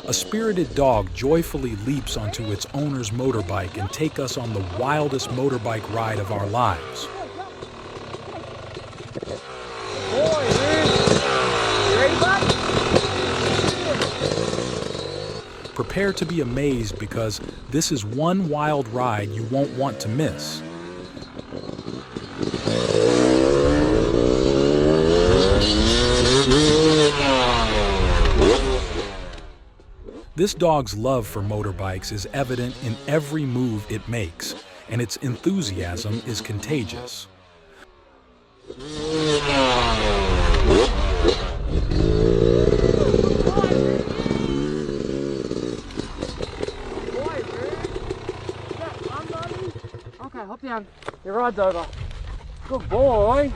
A spirited dog joyfully leaps onto its owner's motorbike and takes us on the wildest motorbike ride of our lives. Prepare to be amazed because this is one wild ride you won't want to miss. This dog's love for motorbikes is evident in every move it makes, and its enthusiasm is contagious. Okay, hop down. Your ride's over. Good boy.